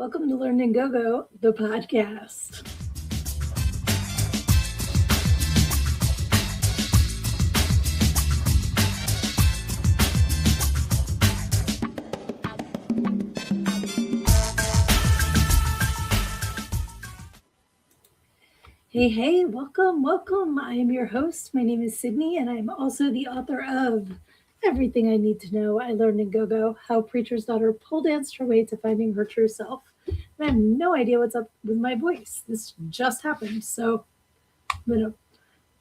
Welcome to Learn and Go, the podcast. Hey, welcome. I am your host. My name is Sydnee, and I'm also the author of Everything I Need to Know I Learned in Go, How Preacher's Daughter Pole Danced Her Way to Finding Her True Self. And I have no idea what's up with my voice. This just happened, so I'm going to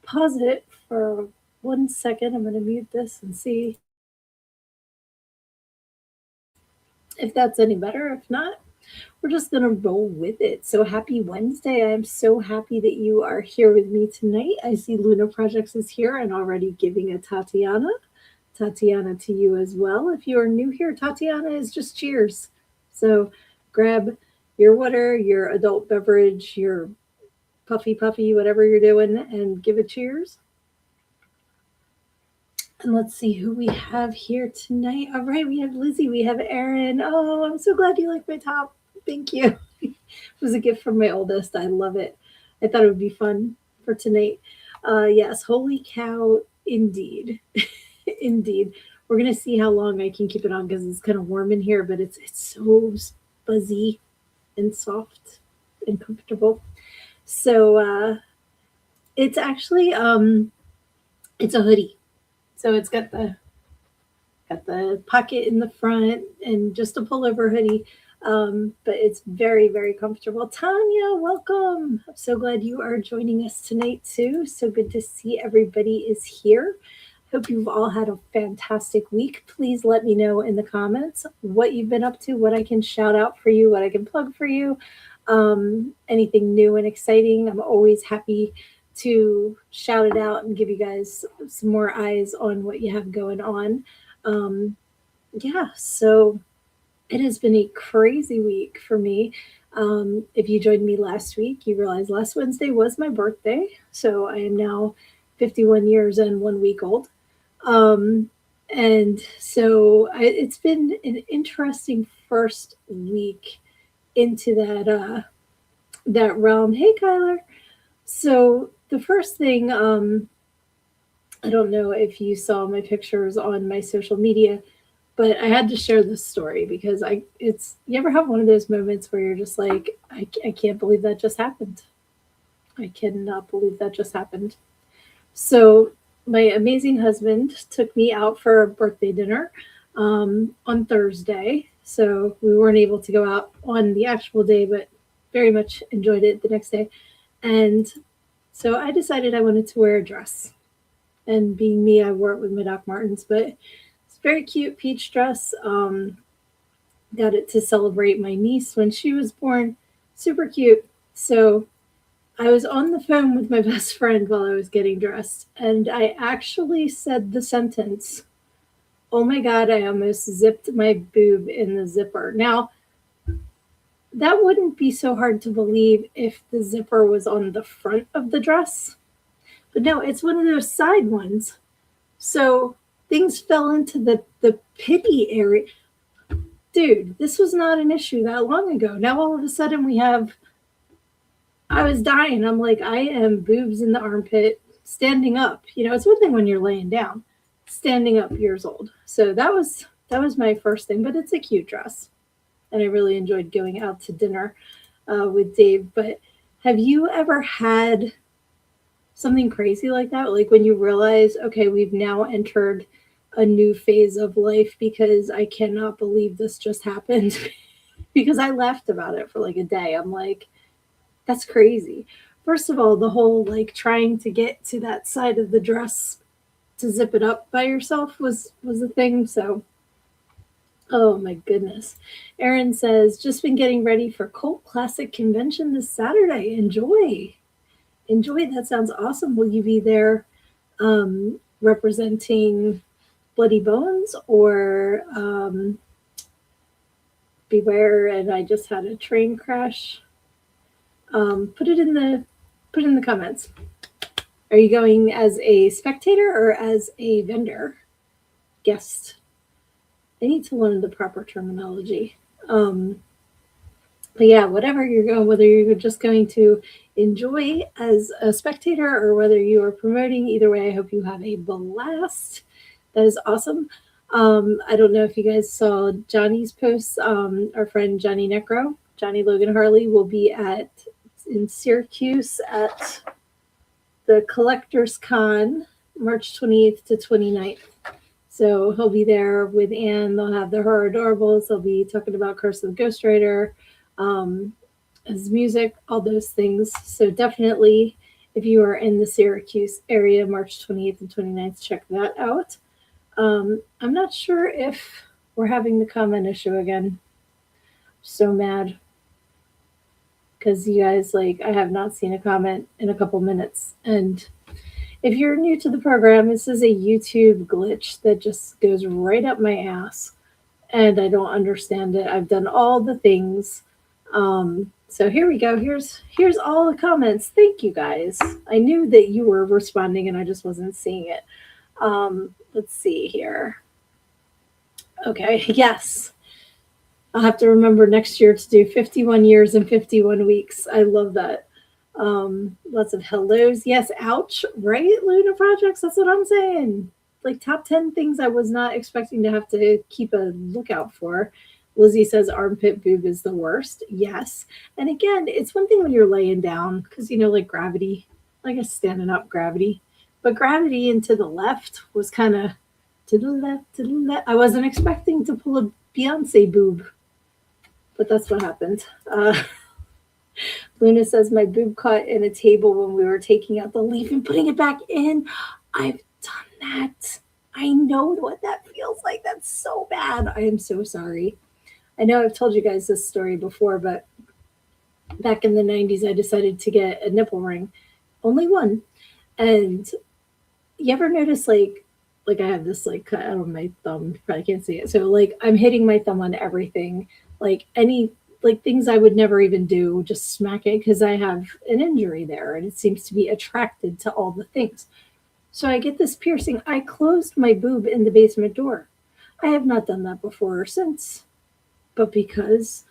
pause it for 1 second. I'm going to mute this and see if that's any better. If not, we're just going to roll with it. So happy Wednesday. I'm so happy that you are here with me tonight. I see Luna Projects is here and already giving a Tatiana. Tatiana to you as well. If you are new here, Tatiana is just cheers. So grab your water, your adult beverage, your puffy, whatever you're doing, and give a cheers. And let's see who we have here tonight. All right, we have Lizzie, we have Erin. Oh, I'm so glad you like my top. Thank you. It was a gift from my oldest. I love it. I thought it would be fun for tonight. Yes, holy cow, indeed. Indeed. We're going to see how long I can keep it on because it's kind of warm in here, but it's so fuzzy and soft and comfortable. So it's actually it's a hoodie. So it's got the pocket in the front and just a pullover hoodie. But it's very, very comfortable. Tanya, welcome. I'm so glad you are joining us tonight too. So good to see everybody is here. Hope you've all had a fantastic week. Please let me know in the comments what you've been up to, what I can shout out for you, what I can plug for you, anything new and exciting. I'm always happy to shout it out and give you guys some more eyes on what you have going on. So it has been a crazy week for me. If you joined me last week, you realize last Wednesday was my birthday. So I am now 51 years and 1 week old. And so it's been an interesting first week into that realm. Hey, Kyler. So the first thing, I don't know if you saw my pictures on my social media, but I had to share this story because you ever have one of those moments where you're just like, I can't believe that just happened. I cannot believe that just happened. So my amazing husband took me out for a birthday dinner on Thursday. So we weren't able to go out on the actual day, but very much enjoyed it the next day. And so I decided I wanted to wear a dress. And being me, I wore it with my Doc Martens, but it's a very cute peach dress. Got it to celebrate my niece when she was born. Super cute. So I was on the phone with my best friend while I was getting dressed, and I actually said the sentence, "Oh my God, I almost zipped my boob in the zipper." Now, that wouldn't be so hard to believe if the zipper was on the front of the dress. But no, it's one of those side ones. So things fell into the pity area. Dude, this was not an issue that long ago. Now all of a sudden I was dying. I'm like, I am boobs in the armpit, standing up. It's one thing when you're laying down, standing up years old. So that was my first thing, but it's a cute dress. And I really enjoyed going out to dinner with Dave. But have you ever had something crazy like that? Like when you realize, okay, we've now entered a new phase of life because I cannot believe this just happened. Because I laughed about it for like a day. I'm like, that's crazy. First of all, the whole like trying to get to that side of the dress to zip it up by yourself was a thing. So, oh my goodness. Erin says, just been getting ready for Cult Classic Convention this Saturday. Enjoy. That sounds awesome. Will you be there representing Bloody Bones or Beware and I Just Had a Train Crash? Put it in the comments. Are you going as a spectator or as a vendor? Guest. I need to learn the proper terminology. But yeah, whatever you're going, whether you're just going to enjoy as a spectator or whether you are promoting, either way, I hope you have a blast. That is awesome. I don't know if you guys saw Johnny's posts. Our friend Johnny Necro, Johnny Logan Harley, will be at in Syracuse at the Collectors Con, March 28th to 29th. So he'll be there with Anne. They'll have the Horror Adorables. They'll be talking about Curse of the Ghost Rider, um, his music, all those things. So definitely, if you are in the Syracuse area, March 28th and 29th, check that out. I'm not sure if we're having the comment issue again. So mad because you guys, like, I have not seen a comment in a couple minutes. And if you're new to the program, this is a YouTube glitch that just goes right up my ass, and I don't understand it. I've done all the things. So here we go. Here's all the comments. Thank you guys. I knew that you were responding, and I just wasn't seeing it. Let's see here. Okay, yes. I'll have to remember next year to do 51 years and 51 weeks. I love that. Lots of hellos. Yes, ouch, right? Luna Projects, that's what I'm saying. Like top 10 things I was not expecting to have to keep a lookout for. Lizzie says armpit boob is the worst. Yes. And again, it's one thing when you're laying down because, like gravity, like a standing up gravity. But gravity into the left was kind of to the left, to the left. I wasn't expecting to pull a Beyonce boob, but that's what happened. Luna says my boob caught in a table when we were taking out the leaf and putting it back in. I've done that. I know what that feels like. That's so bad. I am so sorry. I know I've told you guys this story before, but back in the 90s, I decided to get a nipple ring. Only one. And you ever notice like I have this like cut out on my thumb. You probably can't see it. So like I'm hitting my thumb on everything. Like any like things I would never even do, just smack it because I have an injury there and it seems to be attracted to all the things. So I get this piercing. I closed my boob in the basement door. I have not done that before or since. But because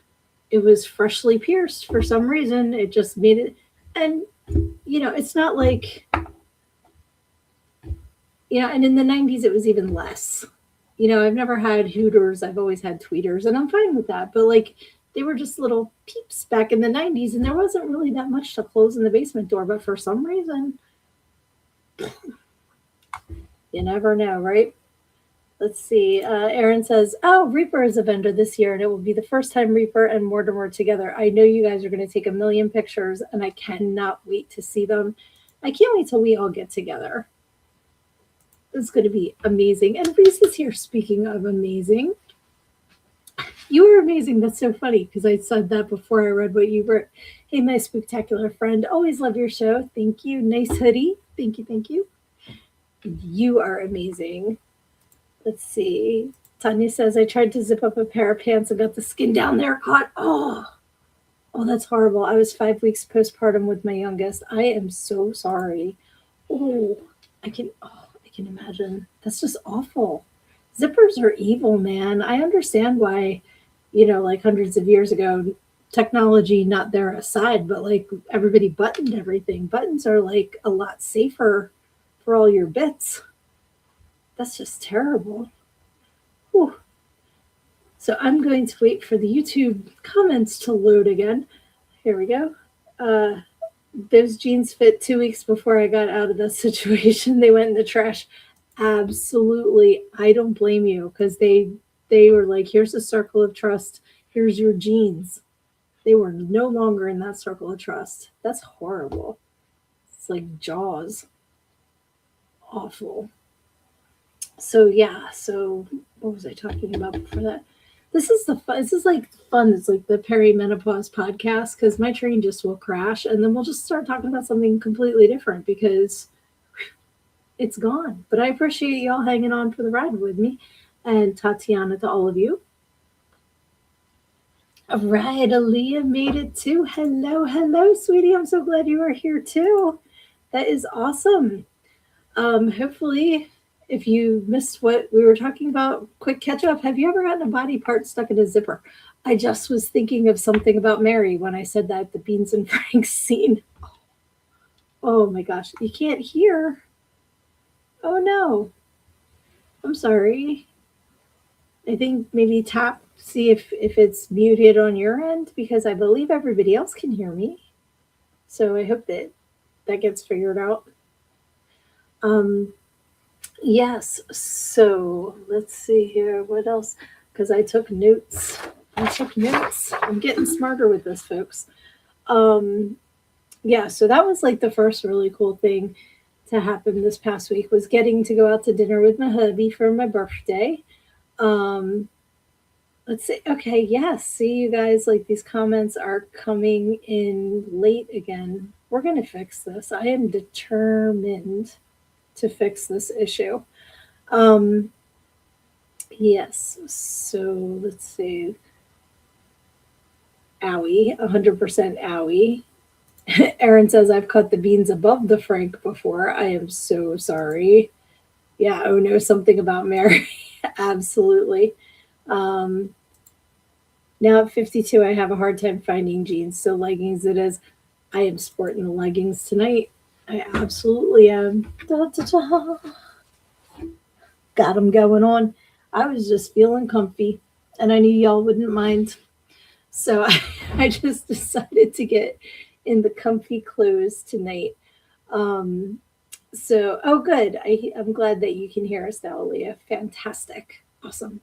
it was freshly pierced for some reason, it just made it. And, it's not like, and in the 90s, it was even less. I've never had Hooters. I've always had tweeters, and I'm fine with that. But, like, they were just little peeps back in the 90s, and there wasn't really that much to close in the basement door. But for some reason, you never know, right? Let's see. Aaron says, oh, Reaper is a vendor this year, and it will be the first time Reaper and Mortimer together. I know you guys are going to take a million pictures, and I cannot wait to see them. I can't wait till we all get together. It's going to be amazing. And Reese is here, speaking of amazing. You were amazing. That's so funny, because I said that before I read what you wrote. Hey, my spectacular friend. Always love your show. Thank you. Nice hoodie. Thank you. Thank you. You are amazing. Let's see. Tanya says, I tried to zip up a pair of pants and got the skin down there caught. Oh, that's horrible. I was 5 weeks postpartum with my youngest. I am so sorry. Oh, I can imagine. That's just awful. Zippers are evil, man. I understand why, like hundreds of years ago, technology not there aside, but like everybody buttoned everything. Buttons are like a lot safer for all your bits. That's just terrible. Whew. So I'm going to wait for the YouTube comments to load again. Here we go. Those jeans fit 2 weeks before I got out of the situation. They went in the trash. Absolutely. I don't blame you, because they were like, here's a circle of trust. Here's your jeans. They were no longer in that circle of trust. That's horrible. It's like Jaws. Awful. So yeah, so what was I talking about before that? This is like fun. It's like the perimenopause podcast, because my train just will crash and then we'll just start talking about something completely different because it's gone. But I appreciate y'all hanging on for the ride with me, and Tatiana to all of you. All right, Aaliyah made it too. Hello, sweetie. I'm so glad you are here too. That is awesome. Hopefully if you missed what we were talking about, quick catch up. Have you ever gotten a body part stuck in a zipper? I just was thinking of something about Mary when I said that, the Beans and Franks scene. Oh my gosh, you can't hear. Oh no, I'm sorry. I think maybe tap, see if it's muted on your end, because I believe everybody else can hear me. So I hope that that gets figured out. Um, yes. So let's see here. What else? Because I took notes. I took notes. I'm getting smarter with this, folks. Um, yeah. So that was like the first really cool thing to happen this past week, was getting to go out to dinner with my hubby for my birthday. Um, let's see. Okay, yes. See, you guys, like these comments are coming in late again. We're going to fix this. I am determined to fix this issue. Um, yes. So let's see. Owie, 100% owie. Erin says, I've cut the beans above the frank before. I am so sorry. Yeah, oh no, something about Mary. Absolutely. Um, Now at 52, I have a hard time finding jeans, so leggings it is. I am sporting the leggings tonight. I absolutely am. Da, da, da. Got them going on. I was just feeling comfy, and I knew y'all wouldn't mind. So I just decided to get in the comfy clothes tonight. Um, so, oh, good. I'm glad that you can hear us now, Leah. Fantastic. Awesome.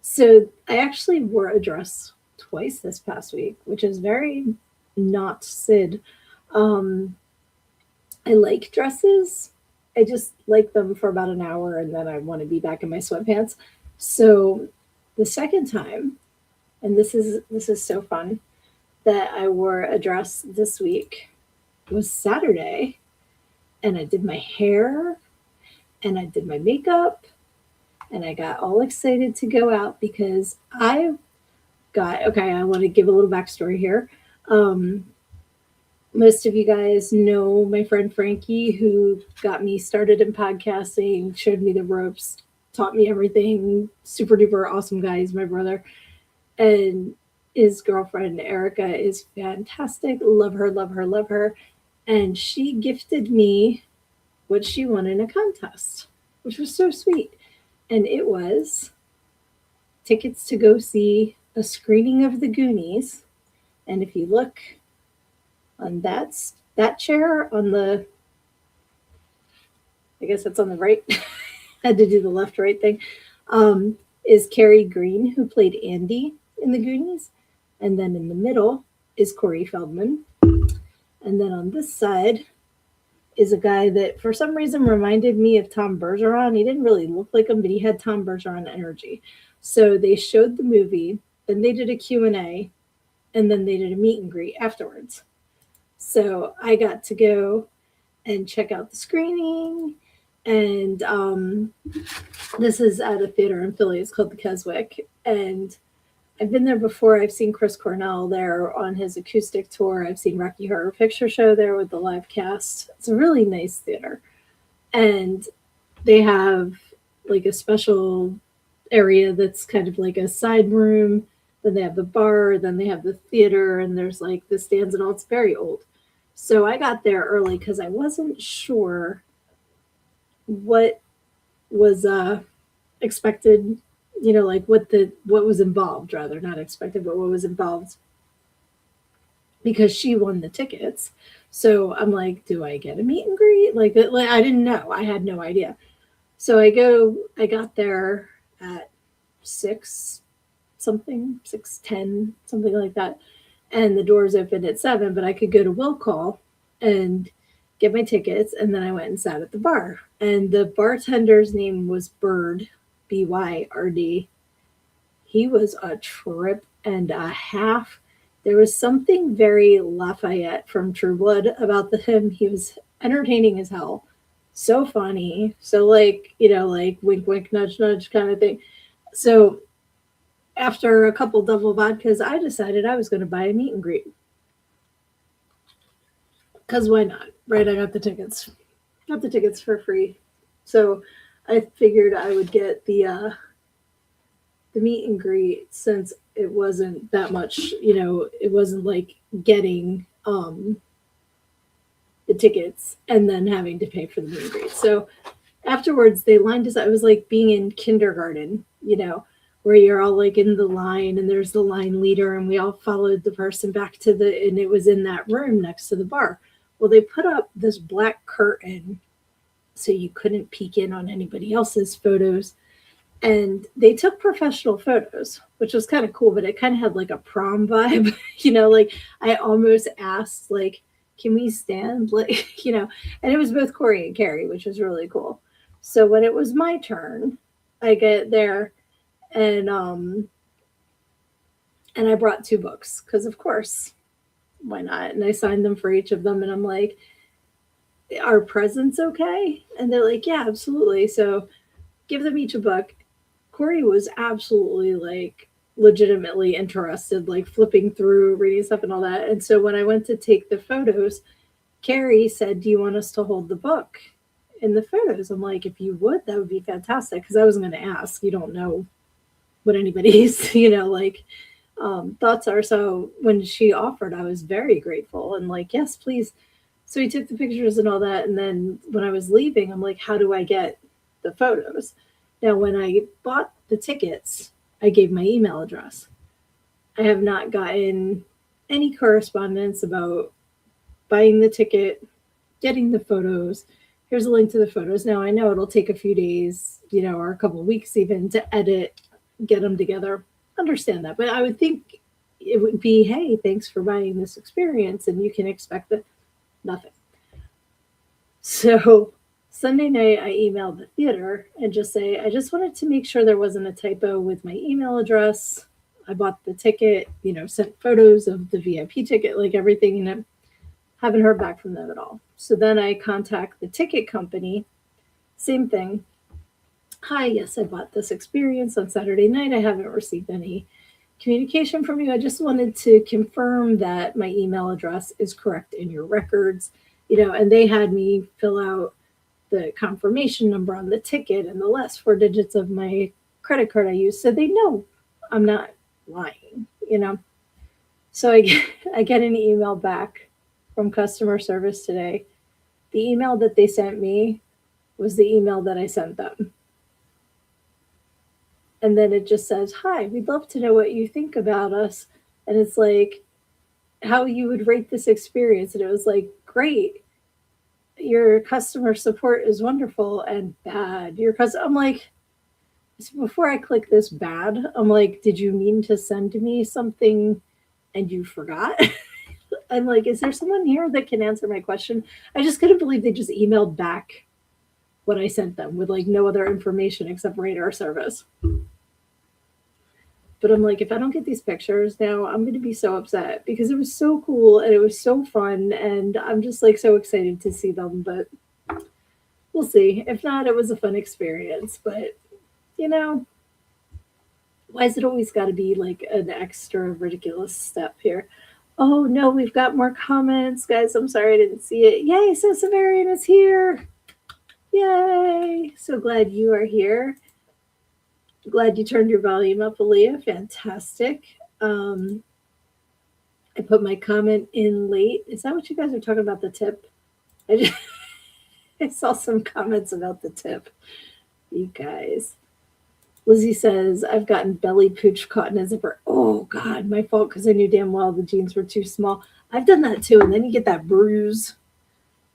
So I actually wore a dress twice this past week, which is very not Sid. Um, I like dresses. I just like them for about an hour and then I want to be back in my sweatpants. So the second time, and this is so fun, that I wore a dress this week was Saturday, and I did my hair and I did my makeup and I got all excited to go out because I got, okay, I want to give a little backstory here. Um, Most of you guys know my friend Frankie, who got me started in podcasting, showed me the ropes, taught me everything. Super duper awesome guy. He's my brother. And his girlfriend, Erica, is fantastic. Love her, love her, love her. And she gifted me what she won in a contest, which was so sweet. And it was tickets to go see a screening of the Goonies. And if you look on that chair on the, I guess that's on the right, had to do the left right thing, is Carrie Green, who played Andy in the Goonies. And then in the middle is Corey Feldman. And then on this side is a guy that for some reason reminded me of Tom Bergeron. He didn't really look like him, but he had Tom Bergeron energy. So they showed the movie, then they did a Q&A, and then they did a meet and greet afterwards. So I got to go and check out the screening. And this is at a theater in Philly. It's called the Keswick. And I've been there before. I've seen Chris Cornell there on his acoustic tour. I've seen Rocky Horror Picture Show there with the live cast. It's a really nice theater. And they have like a special area that's kind of like a side room. Then they have the bar, then they have the theater, and there's like the stands and all. It's very old. So I got there early because I wasn't sure what was expected, like what was involved, rather, not expected, but what was involved, because she won the tickets. So I'm like, do I get a meet and greet? Like I didn't know. I had no idea. So I got there at 6 something, 6:10, something like that. And the doors opened at 7, but I could go to will call and get my tickets. And then I went and sat at the bar. And the bartender's name was Bird, Byrd. He was a trip and a half. There was something very Lafayette from True Blood about him. He was entertaining as hell. So funny. So like wink, wink, nudge, nudge kind of thing. So after a couple double vodkas, I decided I was going to buy a meet and greet. Because why not? Right? I got the tickets. Got the tickets for free. So I figured I would get the meet and greet since it wasn't that much, it wasn't like getting the tickets and then having to pay for the meet and greet. So afterwards they lined us up. It was like being in kindergarten, where you're all like in the line and there's the line leader and we all followed the person back to and it was in that room next to the bar. Well, they put up this black curtain so you couldn't peek in on anybody else's photos. And they took professional photos, which was kind of cool, but it kind of had like a prom vibe, like I almost asked, like, can we stand? Like, and it was both Corey and Carrie, which was really cool. So when it was my turn, I get there and I brought two books because of course, why not? And I signed them for each of them and I'm like, are presents okay? And they're like, yeah, absolutely. So give them each a book. Corey was absolutely like legitimately interested, like flipping through, reading stuff and all that. And so when I went to take the photos, Carrie said, do you want us to hold the book in the photos? I'm like, if you would, that would be fantastic. Because I wasn't going to ask. You don't know what anybody's, thoughts are. So when she offered, I was very grateful and like, yes, please. So he took the pictures and all that. And then when I was leaving, I'm like, how do I get the photos? Now, when I bought the tickets, I gave my email address. I have not gotten any correspondence about buying the ticket, getting the photos. Here's a link to the photos. Now, I know it'll take a few days, or a couple of weeks even to edit, get them together. Understand that. But I would think it would be, hey, thanks for buying this experience, and you can expect that. Nothing. So Sunday night, I emailed the theater and just say, I just wanted to make sure there wasn't a typo with my email address. I bought the ticket, sent photos of the VIP ticket, like everything, haven't heard back from them at all. So then I contact the ticket company, same thing. Hi, yes, I bought this experience on Saturday night. I haven't received any communication from you. I just wanted to confirm that my email address is correct in your records, and they had me fill out the confirmation number on the ticket and the last four digits of my credit card I use, so they know I'm not lying, So I get an email back from customer service today. The email that they sent me was the email that I sent them. And then it just says, hi, we'd love to know what you think about us. And it's like, how you would rate this experience. And it was like, great. Your customer support is wonderful and bad. I'm like, before I click this bad, I'm like, did you mean to send me something and you forgot? I'm like, is there someone here that can answer my question? I just couldn't believe they just emailed back what I sent them with like no other information except radar service. But I'm like, if I don't get these pictures now, I'm going to be so upset because it was so cool and it was so fun. And I'm just like so excited to see them. But we'll see. If not, it was a fun experience. But, why is it always got to be like an extra ridiculous step here? Oh, no, we've got more comments. Guys, I'm sorry I didn't see it. Yay, so Severian is here. Yay. So glad you are here. Glad you turned your volume up, Aaliyah. Fantastic. I put my comment in late. Is that what you guys are talking about, the tip? I saw some comments about the tip. You guys. Lizzie says, I've gotten belly pooch caught in a zipper. Oh, God, my fault because I knew damn well the jeans were too small. I've done that too, and then you get that bruise.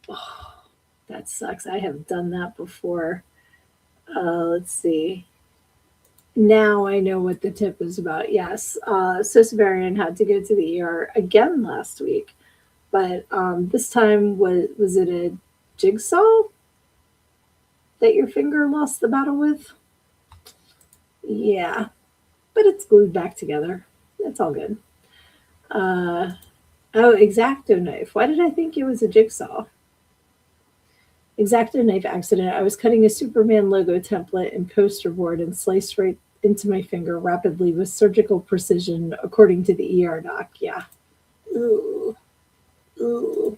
Oh, that sucks. I have done that before. Let's see. Now I know what the tip is about. Yes, Sisvarian had to go to the ER again last week, but this time was it a jigsaw that your finger lost the battle with? Yeah, but it's glued back together. It's all good. Oh, X-Acto knife. Why did I think it was a jigsaw? X-Acto knife accident. I was cutting a Superman logo template in poster board and sliced right into my finger rapidly with surgical precision, according to the ER doc. Yeah. Ooh. Ooh.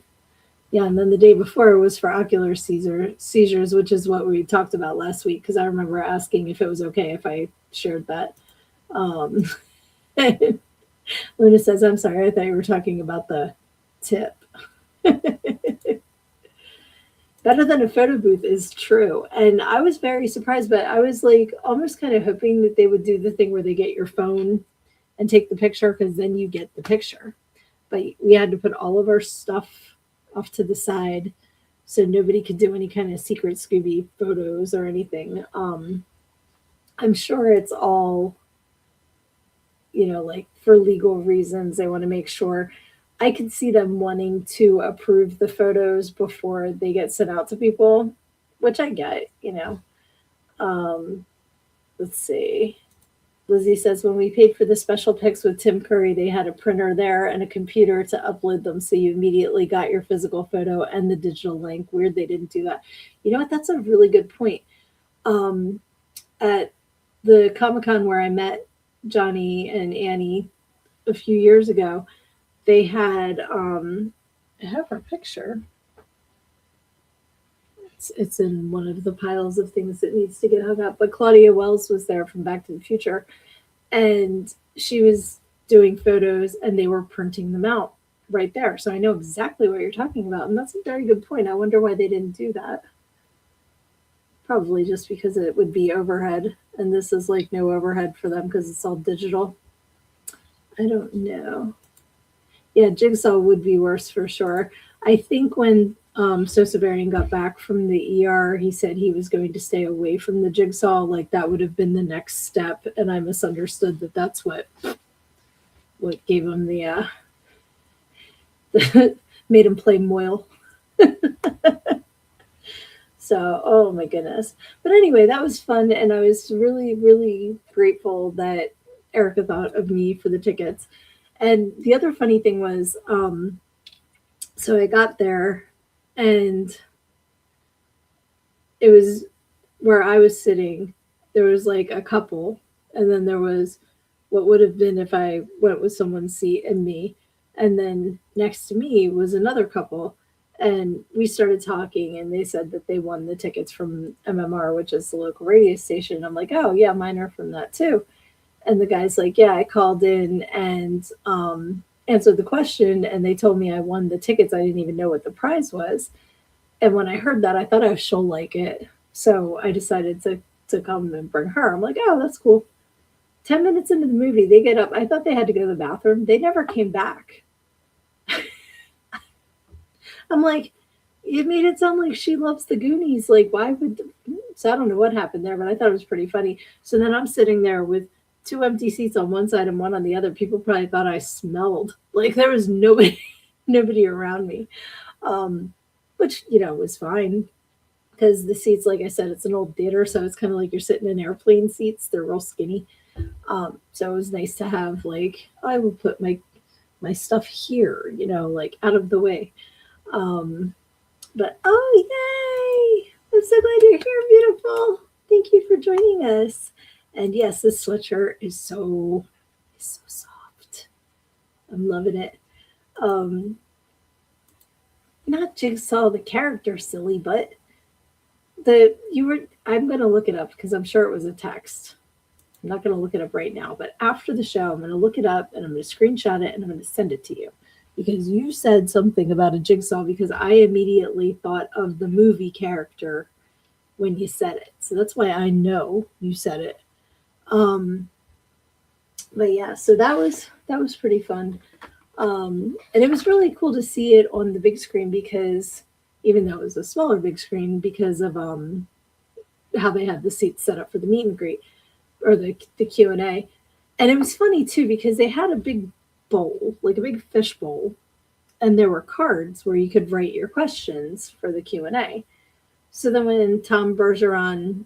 Yeah, and then the day before was for ocular seizures, which is what we talked about last week. Because I remember asking if it was okay if I shared that. Um, Luna says, "I'm sorry, I thought you were talking about the tip." Better than a photo booth is true, and I was very surprised. But I was like almost kind of hoping that they would do the thing where they get your phone and take the picture because then you get the picture. But we had to put all of our stuff off to the side so nobody could do any kind of secret Scooby photos or anything. I'm sure it's all, like for legal reasons. They want to make sure. I could see them wanting to approve the photos before they get sent out to people, which I get. Um, let's see. Lizzie says when we paid for the special pics with Tim Curry, they had a printer there and a computer to upload them, so you immediately got your physical photo and the digital link. Weird they didn't do that. You know what? That's a really good point. Um, at the Comic Con where I met Johnny and Annie a few years ago, they had I have her picture. It's in one of the piles of things that needs to get hung up. But Claudia Wells was there from Back to the Future, and she was doing photos, and they were printing them out right there. So I know exactly what you're talking about, and that's a very good point. I wonder why they didn't do that. Probably just because it would be overhead, and this is like no overhead for them because it's all digital. I don't know. Yeah, Jigsaw would be worse for sure. I think when Sosa Varian got back from the ER, he said he was going to stay away from the Jigsaw. Like that would have been the next step, and I misunderstood that that's what gave him the made him play Moyle. So, oh my goodness. But anyway, that was fun, and I was really, really grateful that Erica thought of me for the tickets. And the other funny thing was, so I got there, and it was where I was sitting. There was like a couple, and then there was what would have been if I went with someone's seat and me. And then next to me was another couple. And we started talking, and they said that they won the tickets from MMR, which is the local radio station. I'm like, oh, yeah, mine are from that too. And the guy's like, yeah, I called in and answered the question, and they told me I won the tickets. I didn't even know what the prize was. And when I heard that, I thought she'll like it. So I decided to come and bring her. I'm like, oh, that's cool. 10 minutes into the movie, they get up. I thought they had to go to the bathroom. They never came back. I'm like, you made it sound like she loves the Goonies. Like, why would. So I don't know what happened there, but I thought it was pretty funny. So then I'm sitting there with two empty seats on one side and one on the other. People probably thought I smelled. Like, there was nobody, nobody around me, which, was fine. Because the seats, like I said, it's an old theater, so it's kind of like you're sitting in airplane seats. They're real skinny. So it was nice to have like I will put my stuff here, like out of the way. Um, but oh yay! I'm so glad you're here, beautiful. Thank you for joining us. And yes, this sweatshirt is so soft. I'm loving it. Um, Not Jigsaw the character, silly, but I'm gonna look it up because I'm sure it was a text. I'm not going to look it up right now, but after the show, I'm going to look it up and I'm going to screenshot it and I'm going to send it to you because you said something about a Jigsaw because I immediately thought of the movie character when you said it. So that's why I know you said it. But yeah, so that was pretty fun. And it was really cool to see it on the big screen because even though it was a smaller big screen because of how they had the seats set up for the meet and greet or the Q&A. And it was funny too because they had a big bowl, like a big fish bowl, and there were cards where you could write your questions for the Q&A. So then when Tom Bergeron,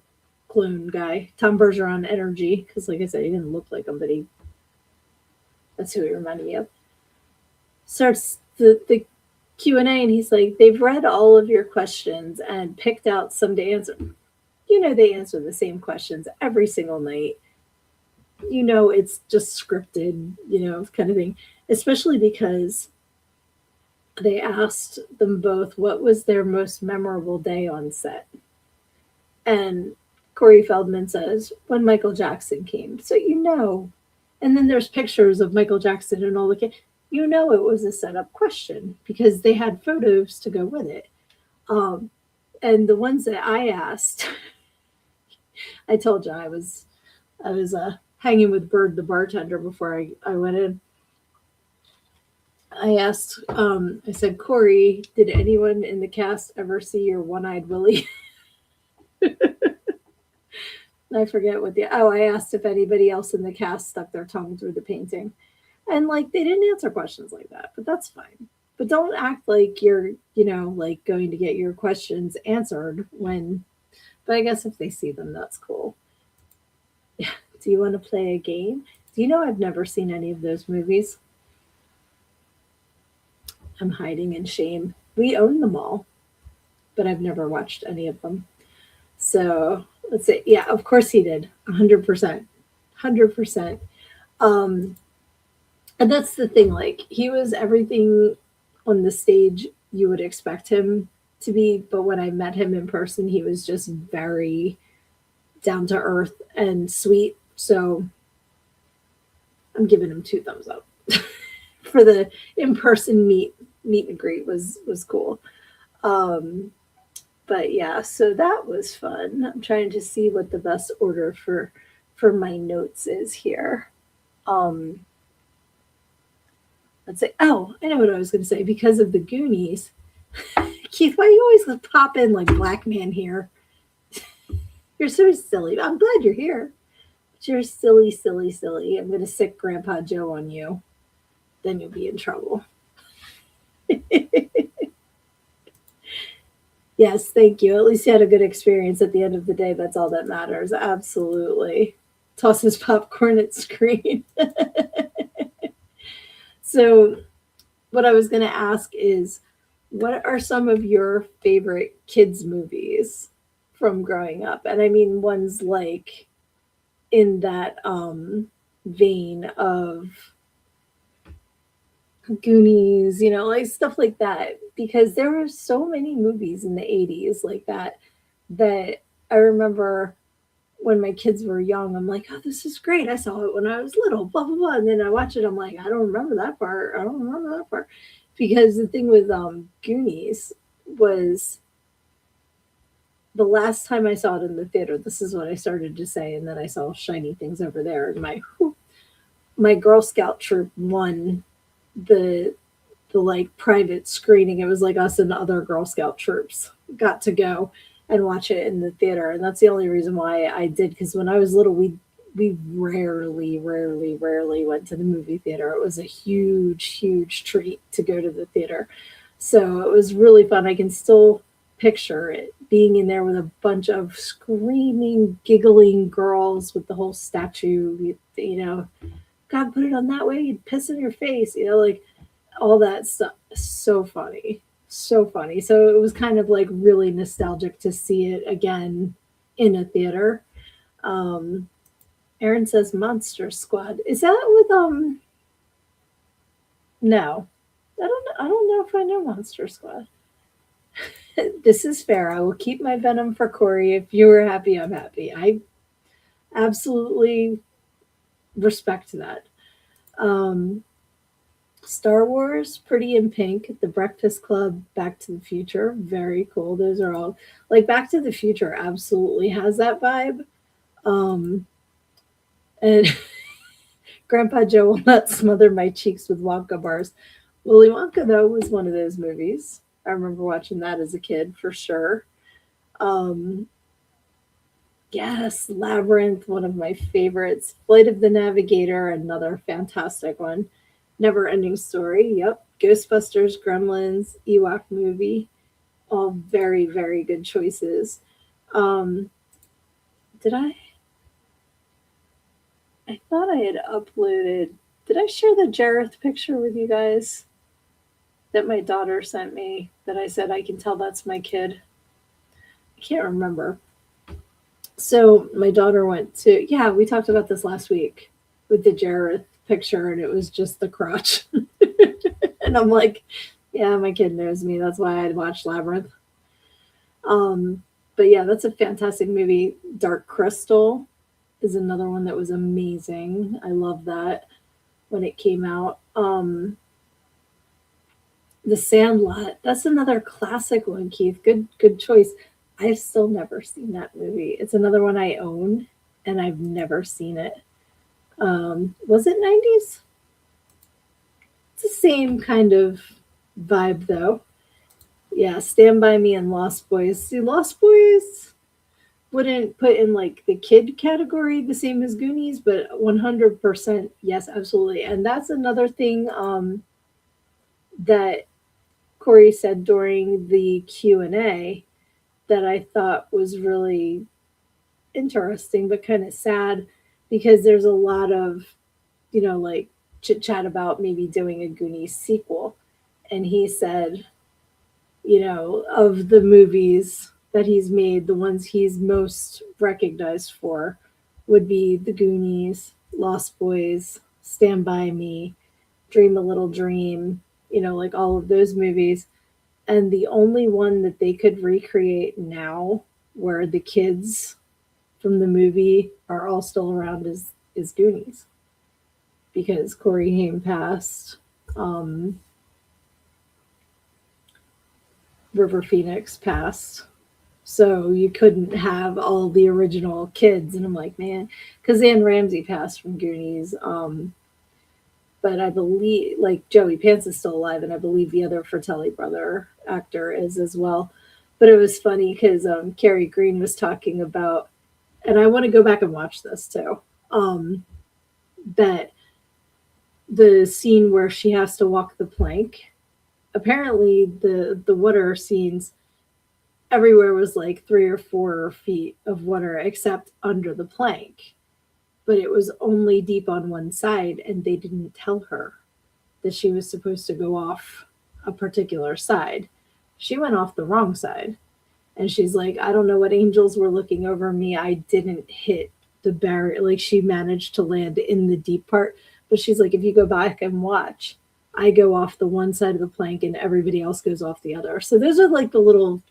clone guy, Tom Bergeron Energy, because like I said, he didn't look like him, but that's who he reminded me of, starts the Q&A and he's like, they've read all of your questions and picked out some to answer. They answer the same questions every single night. It's just scripted, kind of thing, especially because they asked them both what was their most memorable day on set. And Corey Feldman says, when Michael Jackson came. So and then there's pictures of Michael Jackson and all the kids. It was a setup question because they had photos to go with it. Um, and the ones that I asked, I told you I was hanging with Bird the bartender before I went in. I asked, I said, Corey, did anyone in the cast ever see your one-eyed Willie? I forget I asked if anybody else in the cast stuck their tongue through the painting. And like they didn't answer questions like that, but that's fine. But don't act like you're, like going to get your questions answered but I guess if they see them, that's cool. Yeah. Do you want to play a game? Do you know I've never seen any of those movies? I'm hiding in shame. We own them all, but I've never watched any of them. So let's see. Yeah, of course he did. 100%. 100%. Um, and that's the thing. Like, he was everything on the stage you would expect him to be. But when I met him in person, he was just very down to earth and sweet. So I'm giving him 2 thumbs up for the in person meet and greet was cool. Um, but yeah, so that was fun. I'm trying to see what the best order for my notes is here. Um, let's say, oh, I know what I was going to say. Because of the Goonies, Keith, why you always pop in like black man here? You're so silly. I'm glad you're here, but you're silly, silly, silly. I'm going to sick Grandpa Joe on you. Then you'll be in trouble. Yes, thank you. At least you had a good experience at the end of the day. That's all that matters. Absolutely. Tosses popcorn at screen. So, what I was going to ask is, what are some of your favorite kids' movies from growing up? And I mean, ones like in that vein of Goonies, like stuff like that. Because there were so many movies in the 80s like that I remember when my kids were young, I'm like, oh, this is great. I saw it when I was little, blah, blah, blah. And then I watch it, I'm like, I don't remember that part. I don't remember that part. Because the thing with Goonies was the last time I saw it in the theater, this is what I started to say, and then I saw shiny things over there. And my Girl Scout troop won the like private screening. It was like us and other Girl Scout troops got to go and watch it in the theater, and that's the only reason why I did. Because when I was little, we rarely went to the movie theater. It was a huge treat to go to the theater. So it was really fun. I can still picture it being in there with a bunch of screaming, giggling girls with the whole statue. God, put it on that way, you'd piss in your face. Like all that stuff. So funny. So funny. So it was kind of like really nostalgic to see it again in a theater. Um, Aaron says Monster Squad. Is that with no. I don't know if I know Monster Squad. This is fair. I will keep my venom for Corey. If you were happy, I'm happy. I absolutely respect that. Um, Star Wars, Pretty in Pink, The Breakfast Club, Back to the Future, very cool. Those are all like Back to the Future absolutely has that vibe. Um, and Grandpa Joe will not smother my cheeks with Wonka bars. Willy Wonka, though, was one of those movies. I remember watching that as a kid for sure. Um, yes, Labyrinth, one of my favorites. Flight of the Navigator, another fantastic one. Never Ending Story, yep. Ghostbusters, Gremlins, Ewok movie, all very, very good choices. Um, did I thought I had uploaded. Did I share the Jareth picture with you guys that my daughter sent me that I said I can tell that's my kid? I can't remember. So my daughter went to, yeah, we talked about this last week with the Jareth picture, and it was just the crotch. And I'm like, Yeah, my kid knows me. That's why I watched Labyrinth. Um, but yeah, that's a fantastic movie. Dark Crystal is another one that was amazing. I love that when it came out. The Sandlot, that's another classic one, Keith. Good choice. I've still never seen that movie. It's another one I own and I've never seen it. Was it 90s? It's the same kind of vibe though. Yeah, Stand By Me and Lost Boys. See, Lost Boys wouldn't put in like the kid category the same as Goonies, but 100% yes, absolutely. And that's another thing that Corey said during the Q&A that I thought was really interesting but kind of sad because there's a lot of, like chit chat about maybe doing a Goonies sequel. And he said, of the movies that he's made, the ones he's most recognized for would be The Goonies, Lost Boys, Stand By Me, Dream a Little Dream, like all of those movies. And the only one that they could recreate now where the kids from the movie are all still around is Goonies because Corey Haim passed. Um, River Phoenix passed. So you couldn't have all the original kids. And I'm like, man, because Anne Ramsey passed from Goonies. But I believe, like, Joey Pants is still alive, and I believe the other Fratelli brother actor is as well. But it was funny because Carrie Green was talking about, and I want to go back and watch this too, that the scene where she has to walk the plank, apparently the water scenes everywhere was like 3 or 4 feet of water except under the plank, but it was only deep on one side, and they didn't tell her that she was supposed to go off a particular side. She went off the wrong side. And she's like, I don't know what angels were looking over me. I didn't hit the barrier. Like she managed to land in the deep part. But she's like, if you go back and watch, I go off the one side of the plank and everybody else goes off the other. So those are like the little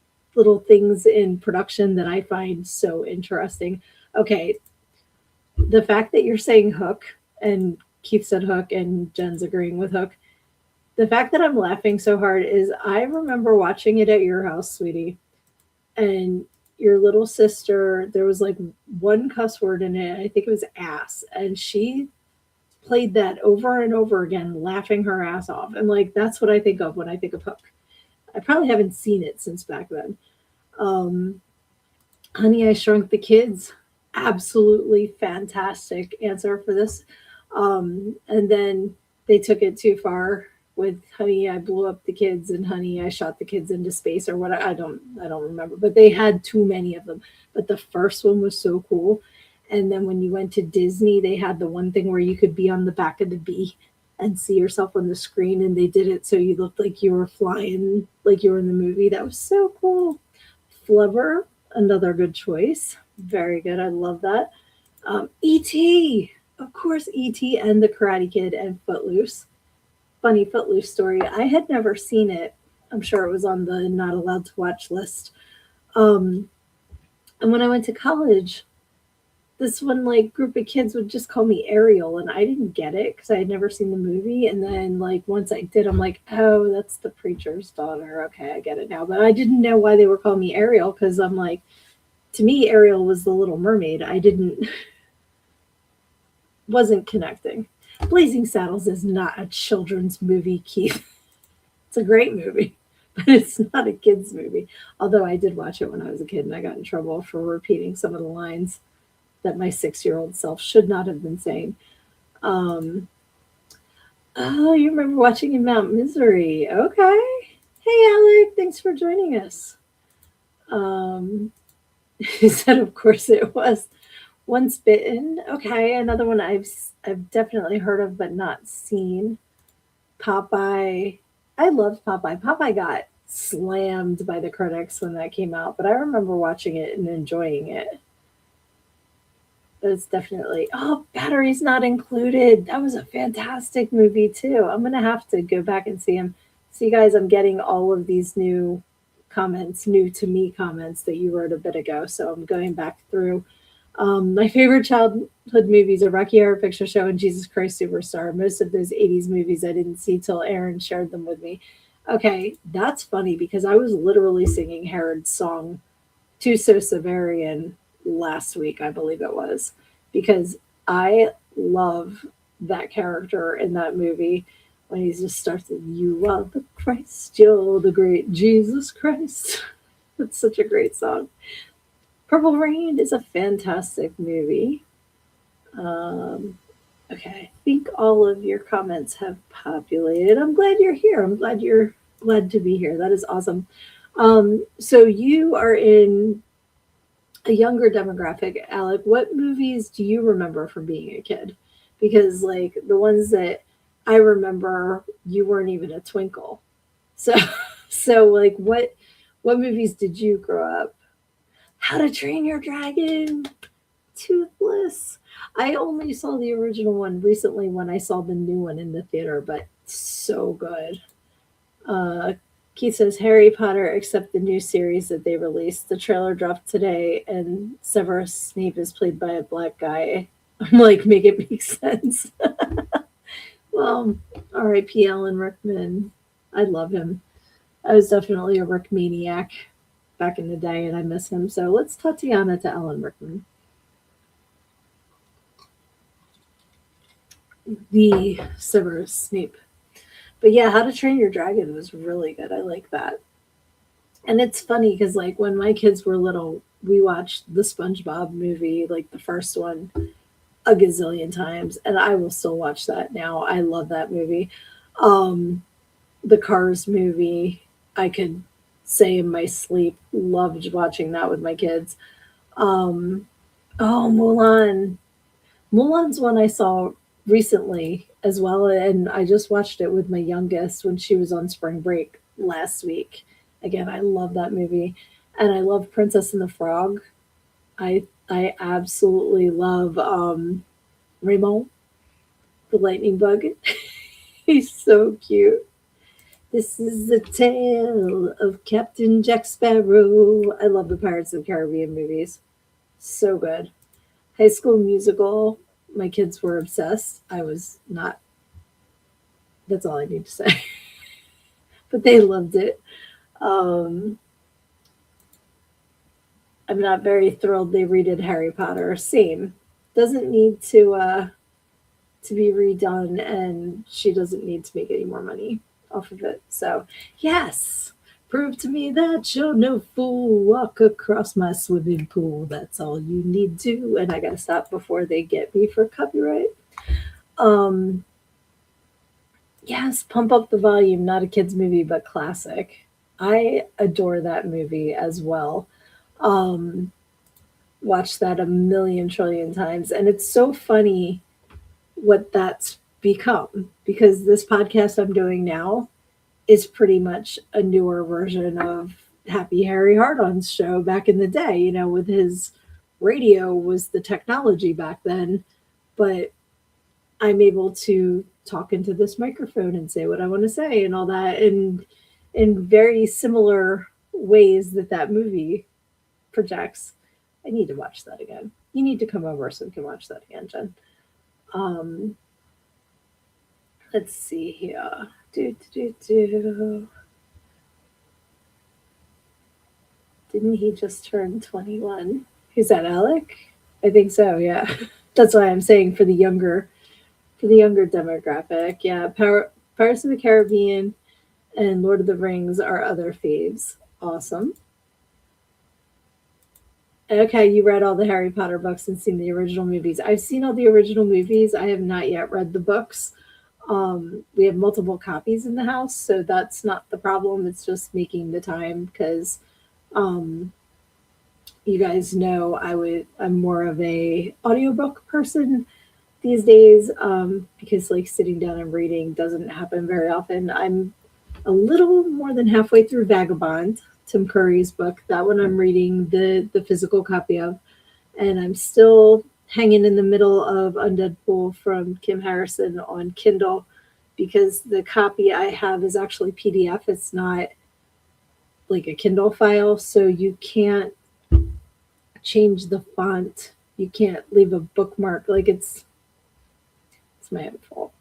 things in production that I find so interesting. Okay, the fact that you're saying Hook and Keith said Hook and Jen's agreeing with Hook. The fact that I'm laughing so hard is I remember watching it at your house, sweetie, and your little sister, there was like one cuss word in it. I think it was ass. And she played that over and over again, laughing her ass off. And like, that's what I think of when I think of Hook. I probably haven't seen it since back then. Um, Honey, I Shrunk the Kids. Absolutely fantastic answer for this. And then they took it too far with Honey, I Blew Up the Kids and Honey, I Shot the Kids into Space or what I don't remember, but they had too many of them. But the first one was so cool. And then when you went to Disney, they had the one thing where you could be on the back of the bee and see yourself on the screen, and they did it so you looked like you were flying, like you were in the movie. That was so cool. Flubber, another good choice. Very good. I love that. E.T. Of course, E.T. and The Karate Kid and Footloose. Funny Footloose story. I had never seen it. I'm sure it was on the not allowed to watch list. Um, and when I went to college, this one like group of kids would just call me Ariel, and I didn't get it because I had never seen the movie. And then like once I did, I'm like, oh, that's the preacher's daughter. Okay, I get it now. But I didn't know why they were calling me Ariel because I'm like, to me, Ariel was the Little Mermaid. I didn't wasn't connecting. Blazing Saddles is not a children's movie, Keith. It's a great movie, but it's not a kids movie. Although I did watch it when I was a kid and I got in trouble for repeating some of the lines that my 6-year-old self should not have been saying. Um, oh, you remember watching in Mount Misery. Okay. Hey, Alec, thanks for joining us. Um, he said, of course it was. Once Bitten. Okay, another one I've definitely heard of but not seen. Popeye. I loved Popeye. Popeye got slammed by the critics when that came out, but I remember watching it and enjoying it. But it's definitely Batteries Not Included. That was a fantastic movie too. I'm gonna have to go back and see him. See, guys, I'm getting all of these new comments, new to me comments that you wrote a bit ago. So I'm going back through. My favorite childhood movies are Rocky Horror Picture Show and Jesus Christ Superstar. Most of those 80s movies I didn't see till Aaron shared them with me. Okay, that's funny because I was literally singing Herod's song to So Severian last week, I believe it was, because I love that character in that movie when he just starts with, "You are the Christ, you're the great Jesus Christ." That's such a great song. Purple Rain is a fantastic movie. Um, okay, I think all of your comments have populated. I'm glad you're here. I'm glad you're glad to be here. That is awesome. So you are in a younger demographic, Alec. What movies do you remember from being a kid? Because like the ones that I remember, you weren't even a twinkle. So, so like what movies did you grow up? How to Train Your Dragon, Toothless. I only saw the original one recently when I saw the new one in the theater, but so good. Uh, Keith says Harry Potter, except the new series that they released. The trailer dropped today, and Severus Snape is played by a black guy. I'm like, make it make sense. Well, R.I.P. Alan Rickman. I love him. I was definitely a Rick maniac back in the day, and I miss him. So let's Tatiana to Alan Rickman. The Severus Snape. But yeah, How to Train Your Dragon was really good. I like that. And it's funny because like when my kids were little, we watched the SpongeBob movie, like the first one, a gazillion times, and I will still watch that now. I love that movie. Um, the Cars movie, I could say in my sleep, loved watching that with my kids. Um, oh, Mulan. Mulan's one I saw recently as well, and I just watched it with my youngest when she was on spring break last week. Again, I love that movie, and I love Princess and the Frog. I absolutely love Raymond, the lightning bug. He's so cute. This is the tale of Captain Jack Sparrow. I love the Pirates of the Caribbean movies. So good. High School Musical. My kids were obsessed. I was not. That's all I need to say. But they loved it. Um, I'm not very thrilled they redid Harry Potter. Same. Doesn't need to be redone, and she doesn't need to make any more money off of it. So yes, prove to me that you're no fool. Walk across my swimming pool. That's all you need to. And I gotta stop before they get me for copyright. Um, yes, Pump Up the Volume. Not a kids movie, but classic. I adore that movie as well. Um, Watched that a million trillion times, and it's so funny what that's become because this podcast I'm doing now is pretty much a newer version of Happy Harry Hardon's show back in the day, with his radio was the technology back then, but I'm able to talk into this microphone and say what I want to say and all that and in very similar ways that movie projects. I need to watch that again. You need to come over so we can watch that again, Jen. Um, let's see here. Do. Didn't he just turn 21? Who's that, Alec? I think so, yeah. That's why I'm saying for the younger demographic. Yeah, Pirates of the Caribbean and Lord of the Rings are other faves. Awesome. Okay, you read all the Harry Potter books and seen the original movies. I've seen all the original movies. I have not yet read the books. We have multiple copies in the house, so that's not the problem. It's just making the time because um, you guys know I'm more of a audiobook person these days because like sitting down and reading doesn't happen very often. I'm a little more than halfway through Vagabond, Tim Curry's book. That one I'm reading the physical copy of, and I'm still hanging in the middle of Undead Pool from Kim Harrison on Kindle. because the copy I have is actually PDF. It's not like a Kindle file, so you can't change the font. You can't leave a bookmark. Like it's my own fault.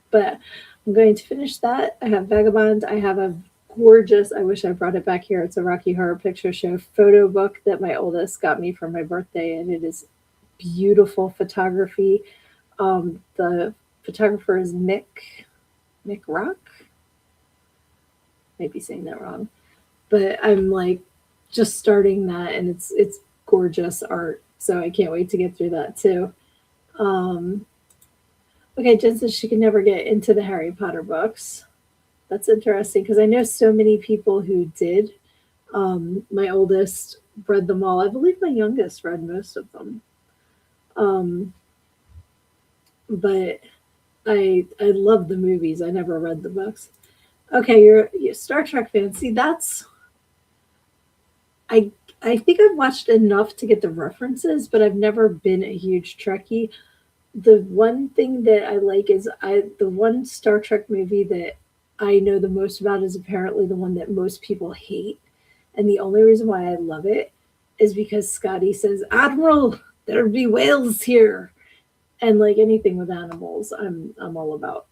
But I'm going to finish that. I have Vagabond. I have a gorgeous, I wish I brought it back here. It's a Rocky Horror Picture Show photo book that my oldest got me for my birthday, and it is beautiful photography. The photographer is Mick Rock. Maybe saying that wrong, but I'm like just starting that, and it's gorgeous art. So I can't wait to get through that too. Um, okay, Jen says she can never get into the Harry Potter books. That's interesting because I know so many people who did. My oldest read them all. I believe my youngest read most of them. Um, but I love the movies. I never read the books. Okay, you're a Star Trek fan. See, that's I I think I've watched enough to get the references, but I've never been a huge Trekkie. The one thing that I like is I the one Star Trek movie that I know the most about is apparently the one that most people hate. And the only reason why I love it is because Scotty says, Admiral, there'll be whales here. And like anything with animals, I'm all about.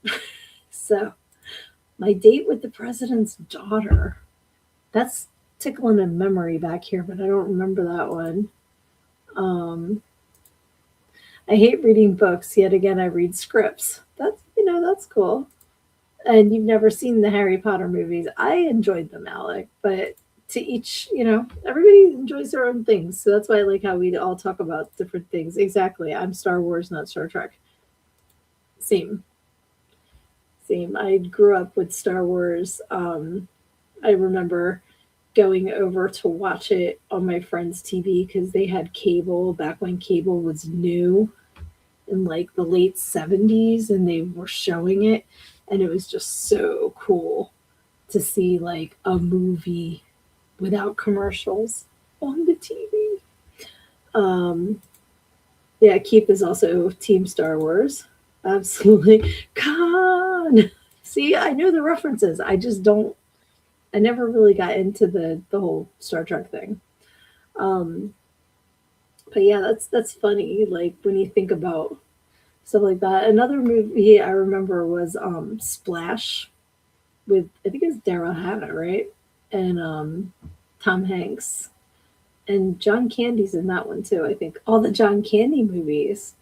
So my date with the president's daughter. That's tickling a memory back here, but I don't remember that one. Um, I hate reading books. Yet again, I read scripts. That's cool. And you've never seen the Harry Potter movies. I enjoyed them, Alec, but to each, everybody enjoys their own things. So that's why I like how we all talk about different things. Exactly. I'm Star Wars, not Star Trek. Same, same. I grew up with Star Wars. I remember going over to watch it on my friend's TV because they had cable back when cable was new in like the late 70s and they were showing it. And it was just so cool to see like a movie without commercials on the TV. Um, yeah, Keith is also Team Star Wars. Absolutely. Khan! See, I know the references. I just don't, I never really got into the whole Star Trek thing. Um, but yeah, that's funny. Like when you think about stuff like that. Another movie I remember was Splash with I think it's Daryl Hannah, right? And Tom Hanks. And John Candy's in that one too. I think all the John Candy movies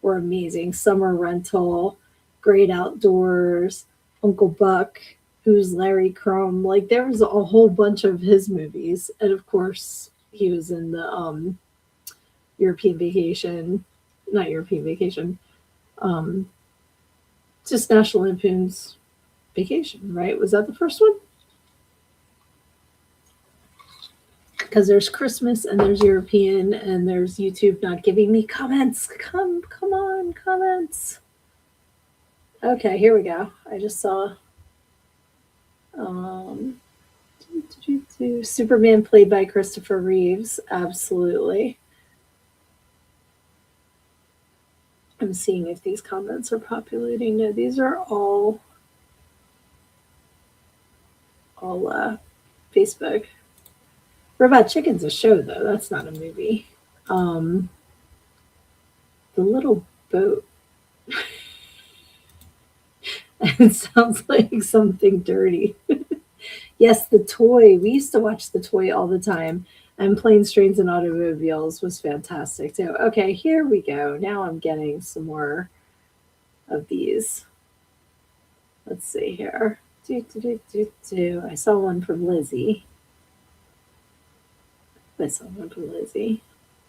were amazing. Summer Rental, Great Outdoors, Uncle Buck, Who's Larry Crumb. Like there was a whole bunch of his movies, and of course he was in the European Vacation, not European Vacation, um, just National Lampoon's Vacation, right? Was that the first one? Because there's Christmas and there's European and there's YouTube not giving me comments. Come on, comments. Okay, here we go. I just saw um, Superman played by Christopher Reeves. Absolutely. I'm seeing if these comments are populating. No, these are all Facebook. Robot Chicken's a show though. That's not a movie. Um, the Little Boat. It sounds like something dirty. Yes, The Toy. We used to watch The Toy all the time. And Planes, Trains, and Automobiles was fantastic too. Okay, here we go. Now I'm getting some more of these. Let's see here. I saw one from Lizzie. I saw one from Lizzie.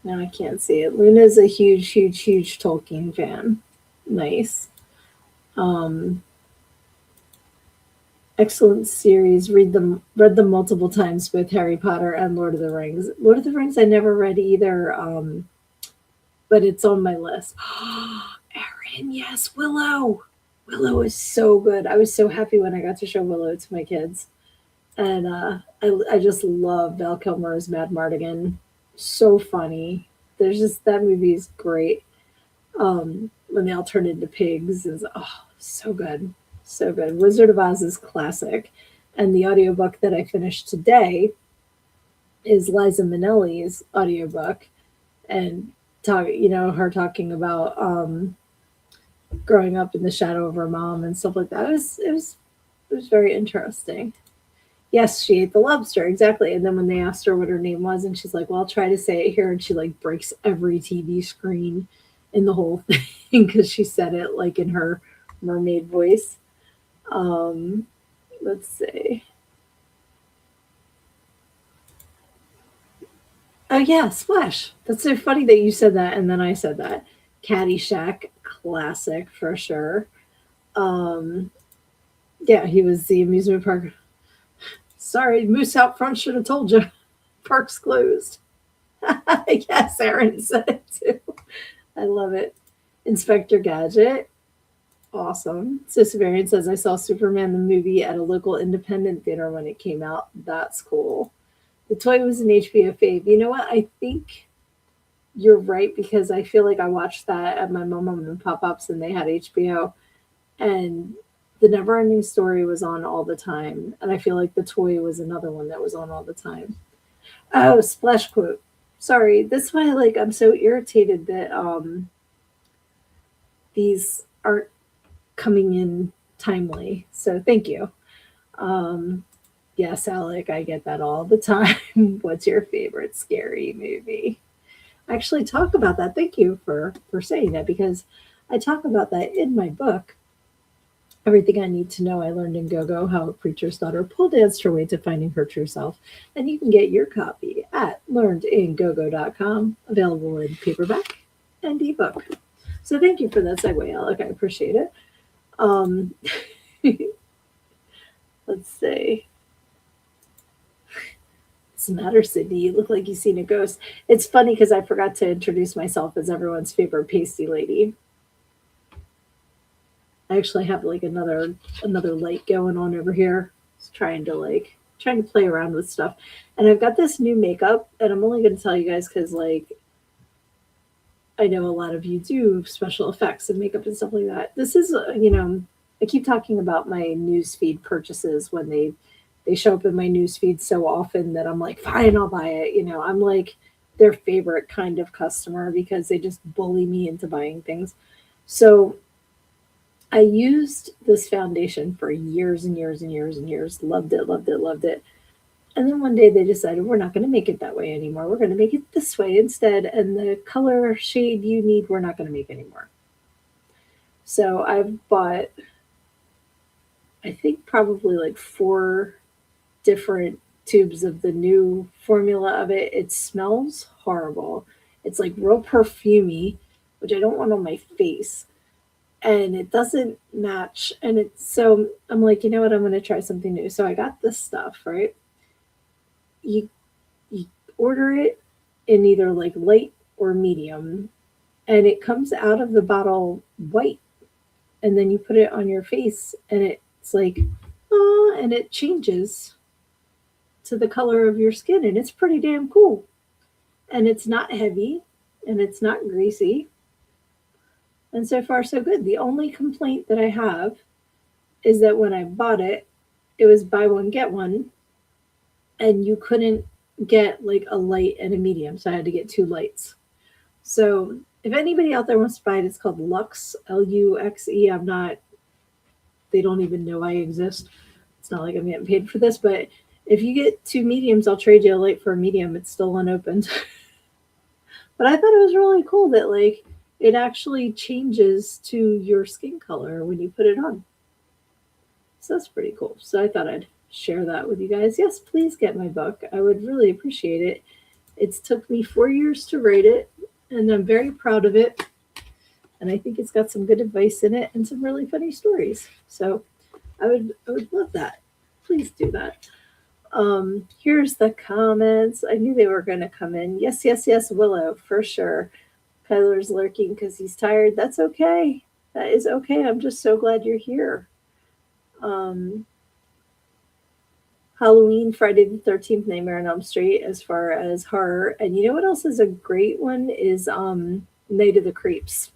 Now I can't see it. Luna's a huge, huge, huge Tolkien fan. Nice. Um, excellent series. Read them multiple times, both Harry Potter and Lord of the Rings. Lord of the Rings I never read either, but it's on my list. Erin, yes, Willow. Willow is so good. I was so happy when I got to show Willow to my kids. And I just love Val Kilmer as Mad Mardigan. So funny. There's just that movie is great. When they all turn into pigs is so good, So good. Wizard of Oz is classic. And the audiobook that I finished today is Liza Minnelli's audiobook and her talking about growing up in the shadow of her mom and stuff like that. It was very interesting. Yes, she ate the lobster, exactly. And then when they asked her what her name was, and she's like, "Well, I'll try to say it here," and she like breaks every TV screen in the whole thing because she said it like in her mermaid voice. Um, let's see. Oh yeah, Splash. That's so funny that you said that and then I said that. Caddyshack, classic for sure. Um, yeah, he was the amusement park. Sorry, Moose out front should have told you. Park's closed. Yes, Aaron said it too. I love it. Inspector Gadget, awesome. Sisavarian says I saw Superman the movie at a local independent theater when it came out. That's cool. The toy was an HBO fave. You know what? I think you're right because I feel like I watched that at my mom and pop ups and they had HBO and the never ending story was on all the time. And I feel like the toy was another one that was on all the time. Oh, splash quote. Sorry. That's why like I'm so irritated that these aren't coming in timely. So thank you. Um yes, Alec, I get that all the time. What's your favorite scary movie? Actually talk about that. Thank you for saying that because I talk about that in my book. Everything I Need to Know I Learned in Go-Go, How a Preacher's Daughter Pole Danced Her Way to Finding Her True Self. And you can get your copy at learnedingogo.com, available in paperback and ebook. So thank you for that segue, Alec. I appreciate it. Um, let's see. What's the matter, Sydney? You look like you've seen a ghost. It's funny because I forgot to introduce myself as everyone's favorite pasty lady. I actually have like another light going on over here. Just trying to play around with stuff. And I've got this new makeup and I'm only going to tell you guys cuz like I know a lot of you do special effects and makeup and stuff like that. This is I keep talking about my newsfeed purchases when they show up in my newsfeed so often that I'm like, fine, I'll buy it. I'm like their favorite kind of customer because they just bully me into buying things. So I used this foundation for years and years and years and years. Loved it, loved it, loved it. And then one day they decided we're not going to make it that way anymore. We're going to make it this way instead. And the color shade you need, we're not going to make anymore. So I've bought, I think, probably like 4 different tubes of the new formula of it. It smells horrible. It's like real perfumey, which I don't want on my face and it doesn't match. And it's so I'm like, you know what? I'm going to try something new. So I got this stuff, right? You you order it in either like light or medium, and it comes out of the bottle white, and then you put it on your face, and it's like, oh, and it changes to the color of your skin, and it's pretty damn cool. And it's not heavy, and it's not greasy, and so far so good. The only complaint that I have is that when I bought it, it was buy one get one, and you couldn't get like a light and a medium, so I had to get 2 lights. So if anybody out there wants to buy it, it's called Lux, Luxe. I'm not. They don't even know I exist. It's not like I'm getting paid for this, but if you get 2 mediums, I'll trade you a light for a medium. It's still unopened. But I thought it was really cool that like it actually changes to your skin color when you put it on. So that's pretty cool. So I thought I'd share that with you guys. Yes, please get my book. I would really appreciate it. It's took me 4 years to write it, and I'm very proud of it. And I think it's got some good advice in it and some really funny stories. So I would love that. Please do that. Here's the comments. I knew they were going to come in. Yes, yes, yes, Willow, for sure. Kyler's lurking because he's tired. That's okay. That is okay. I'm just so glad you're here. Um, Halloween, Friday the 13th, Nightmare on Elm Street as far as horror. And you know what else is a great one is Night of the Creeps.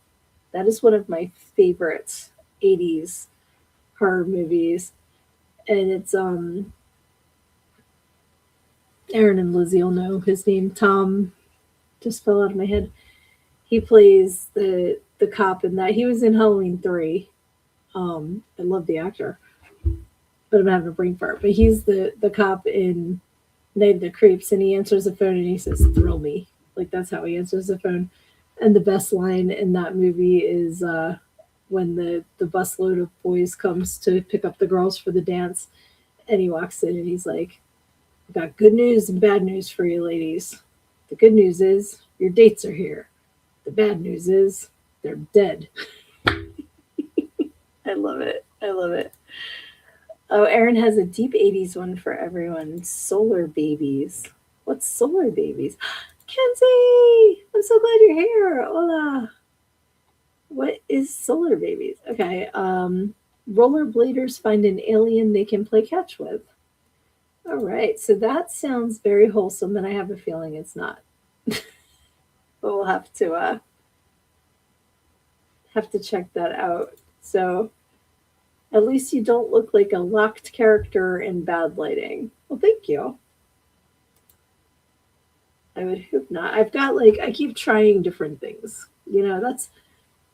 That is one of my favorites 80s horror movies, and it's Aaron and Lizzie will know his name. Tom just fell out of my head. He plays the cop in that. He was in Halloween 3. I love the actor, but I'm having a brain fart. But he's the cop in Night of the Creeps, and he answers the phone and he says, "Thrill me." Like that's how he answers the phone. And the best line in that movie is when the busload of boys comes to pick up the girls for the dance, and he walks in and he's like, "I've got good news and bad news for you, ladies. The good news is your dates are here. The bad news is they're dead." I love it. I love it. Oh, Erin has a deep 80s one for everyone. Solar babies. What's solar babies? Kenzie! I'm so glad you're here. Hola. What is solar babies? Okay. Rollerbladers find an alien they can play catch with. All right. So that sounds very wholesome, and I have a feeling it's not. But we'll have to check that out. So at least you don't look like a locked character in bad lighting. Well, thank you. I would hope not. I've got like I keep trying different things.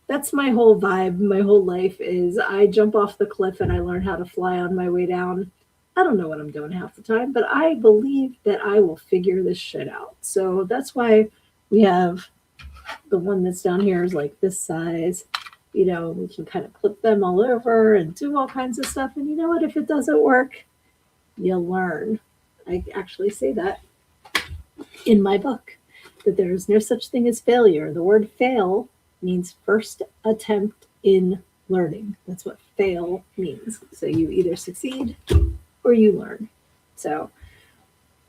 That's my whole vibe. My whole life is I jump off the cliff and I learn how to fly on my way down. I don't know what I'm doing half the time, but I believe that I will figure this shit out. So that's why we have the one that's down here is like this size. We can kind of clip them all over and do all kinds of stuff. And you know what? If it doesn't work, you'll learn. I actually say that in my book that there is no such thing as failure. The word fail means first attempt in learning. That's what fail means. So you either succeed or you learn. So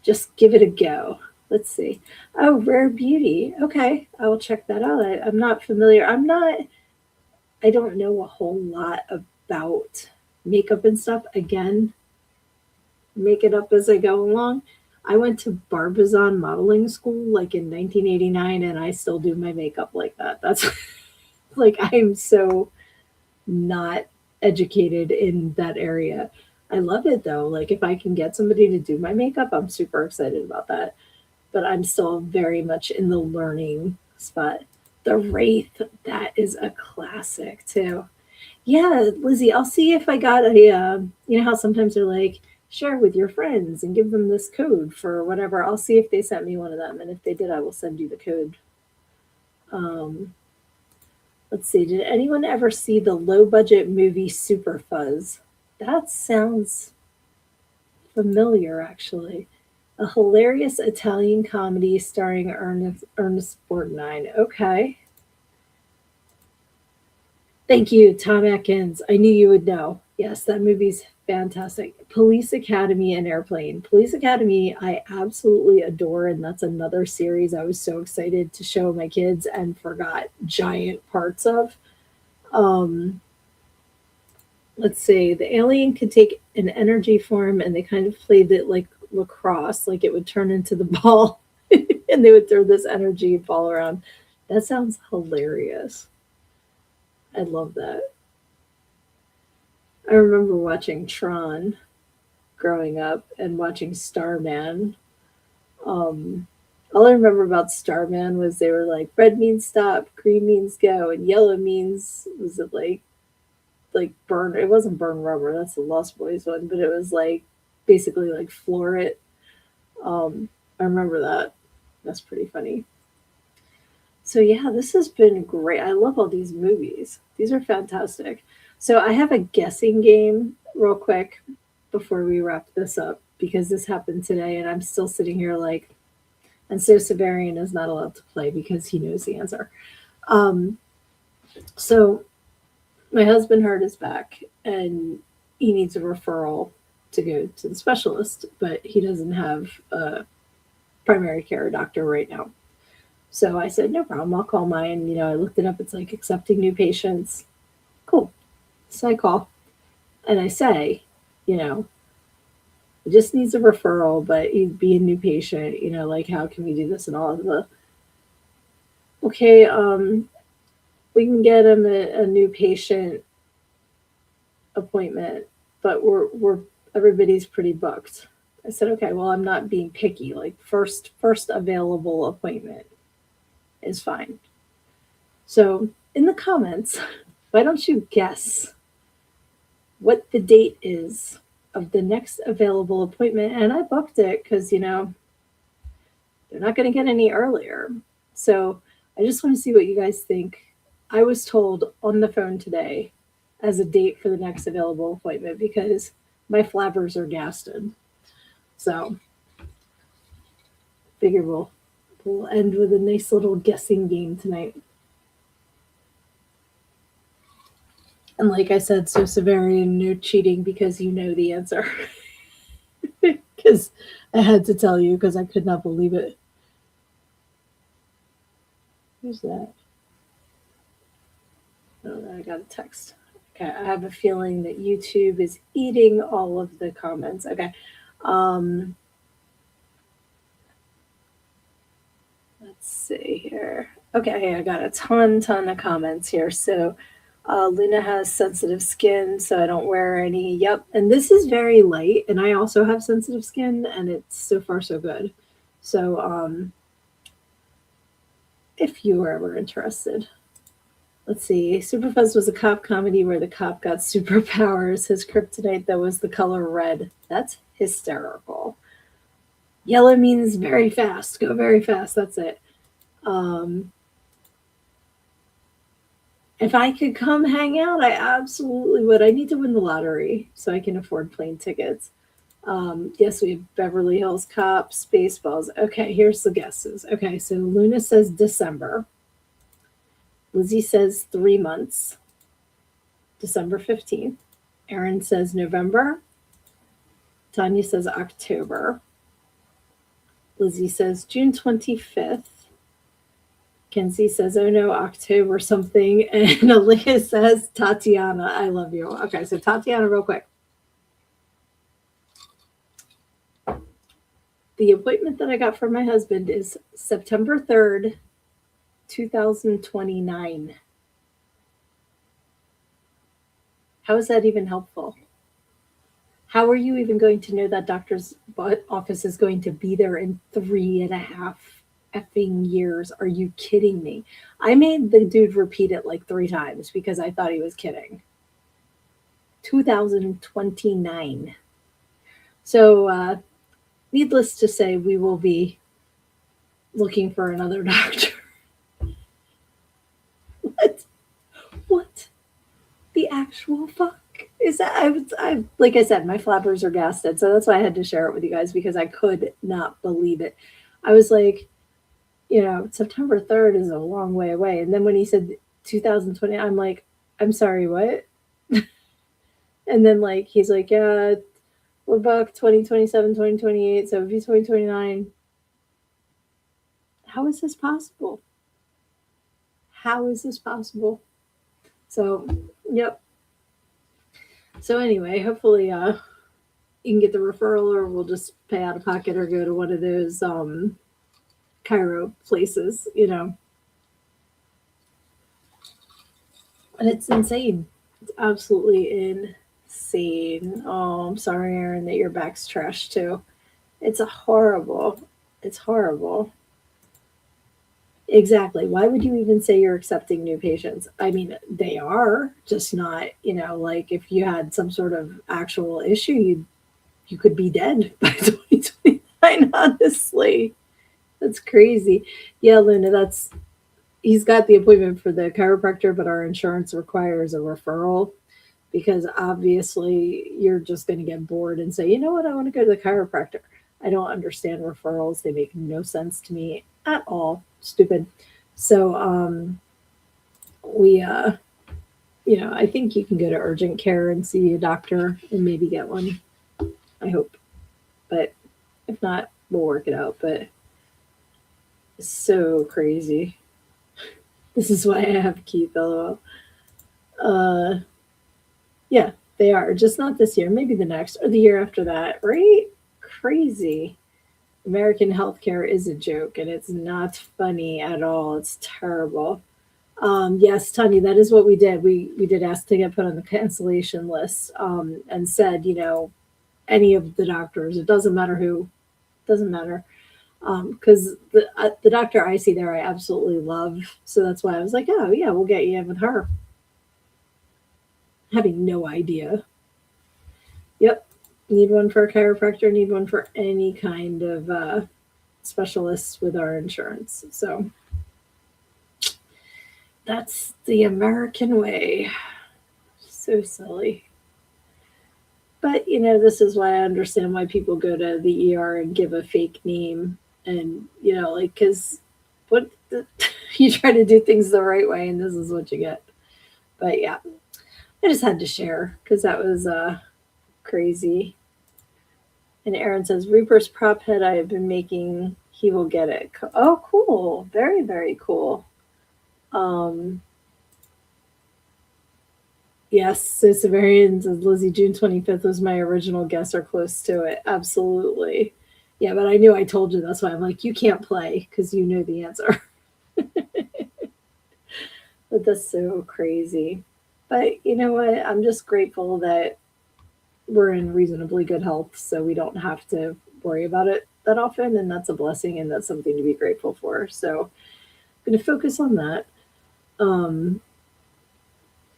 just give it a go. Let's see. Oh, Rare Beauty. Okay, I will check that out. I'm not familiar. I don't know a whole lot about makeup and stuff. Again, make it up as I go along. I went to Barbizon modeling school like in 1989, and I still do my makeup like that. That's like I'm so not educated in that area. I love it though. Like if I can get somebody to do my makeup, I'm super excited about that. But I'm still very much in the learning spot. The Wraith, that is a classic too. Yeah, Lizzie, I'll see if I got you know how sometimes they're like, share with your friends and give them this code for whatever. I'll see if they sent me one of them. And if they did, I will send you the code. Um, let's see. Did anyone ever see the low budget movie Super Fuzz? That sounds familiar, actually. A hilarious Italian comedy starring Ernest Borgnine. Okay. Thank you, Tom Atkins. I knew you would know. Yes, that movie's fantastic. Police Academy and Airplane. Police Academy, I absolutely adore, and that's another series I was so excited to show my kids and forgot giant parts of. Um, let's see, the alien could take an energy form, and they kind of played it like lacrosse, like it would turn into the ball, and they would throw this energy ball around. That sounds hilarious. I love that. I remember watching Tron growing up and watching Starman. All I remember about Starman was they were like red means stop, green means go, and yellow means was it like burn? It wasn't burn rubber. That's the Lost Boys one, but it was like basically like floor it. I remember that. That's pretty funny. So yeah, this has been great. I love all these movies. These are fantastic. So I have a guessing game real quick before we wrap this up because this happened today and I'm still sitting here like and so Severian is not allowed to play because he knows the answer. Um, so my husband hurt his back and he needs a referral to go to the specialist, but he doesn't have a primary care doctor right now. So I said, no problem, I'll call mine. I looked it up. It's like accepting new patients. Cool. So I call and I say, you know, it just needs a referral, but he'd be a new patient, like how can we do this and all of the okay, we can get him a new patient appointment, but we're everybody's pretty booked. I said, okay, well, I'm not being picky. Like first available appointment is fine. So in the comments, why don't you guess what the date is of the next available appointment? And I booked it because they're not going to get any earlier. So I just want to see what you guys think. I was told on the phone today as a date for the next available appointment because my flabbers are gasted. So figure we'll end with a nice little guessing game tonight. And like I said, so Severian, no cheating because you know the answer. Because I had to tell you because I could not believe it. Who's that? Oh, I got a text. Okay, I have a feeling that YouTube is eating all of the comments. Okay. Um, let's see here. Okay, I got a ton of comments here. So Luna has sensitive skin, so I don't wear any. Yep. And this is very light, and I also have sensitive skin, and it's so far so good. So if you were ever interested. Let's see. Superfuzz was a cop comedy where the cop got superpowers. His kryptonite, though, was the color red. That's hysterical. Yellow means very fast. Go very fast. That's it. Um, if I could come hang out, I absolutely would. I need to win the lottery so I can afford plane tickets. Yes, we have Beverly Hills Cop, Spaceballs. Okay, here's the guesses. Okay, so Luna says December. Lizzie says 3 months. December 15th. Erin says November. Tanya says October. Lizzie says June 25th. Kenzie says, oh no, October something. And Aaliyah says, Tatiana, I love you. Okay, so Tatiana, real quick. The appointment that I got for my husband is September 3rd, 2029. How is that even helpful? How are you even going to know that doctor's office is going to be there in 3.5 effing years? Are you kidding me? I made the dude repeat it like 3 times because I thought he was kidding. 2029. So, needless to say, we will be looking for another doctor. What? The actual fuck? Is that I like I said, my flappers are gasted, so that's why I had to share it with you guys because I could not believe it. I was like, September 3rd is a long way away. And then when he said 2020, I'm like, I'm sorry, what? And then like he's like, yeah, we're booked 2027, 2028, so it'd be 2029. How is this possible? How is this possible? So, yep. So anyway, hopefully you can get the referral or we'll just pay out of pocket or go to one of those chiro places. And it's insane. It's absolutely insane. Oh, I'm sorry, Aaron, that your back's trash too. It's horrible. It's horrible. Exactly. Why would you even say you're accepting new patients? I mean, they are just not, like if you had some sort of actual issue, you could be dead by 2029, honestly. That's crazy. Yeah, Luna, he's got the appointment for the chiropractor, but our insurance requires a referral because obviously you're just going to get bored and say, you know what, I want to go to the chiropractor. I don't understand referrals. They make no sense to me at all. Stupid. So we I think you can go to urgent care and see a doctor and maybe get one. I hope. But if not, we'll work it out. But it's so crazy. This is why I have Keith, lol. Uh yeah, they are. Just not this year, maybe the next or the year after that, right? Crazy. American healthcare is a joke and it's not funny at all. It's terrible. Yes, Tanya, that is what we did. We did ask to get put on the cancellation list, and said, any of the doctors. It doesn't matter who. Doesn't matter. Because the doctor I see there, I absolutely love. So that's why I was like, oh yeah, we'll get you in with her, having no idea. Yep, need one for a chiropractor. Need one for any kind of specialists with our insurance. So that's the American way. So silly. But this is why I understand why people go to the ER and give a fake name, and like, because what you try to do things the right way, and this is what you get. But yeah, I just had to share because that was crazy. And Aaron says, Reaper's prop head I have been making, he will get it. Oh, cool. Very, very cool. Um, yes, so Severian says, Lizzie, June 25th was my original guess or close to it. Absolutely. Yeah, but I knew I told you. That's why I'm like, you can't play because you know the answer. But that's so crazy. But you know what? I'm just grateful that we're in reasonably good health, so we don't have to worry about it that often, and that's a blessing, and that's something to be grateful for. So I'm going to focus on that.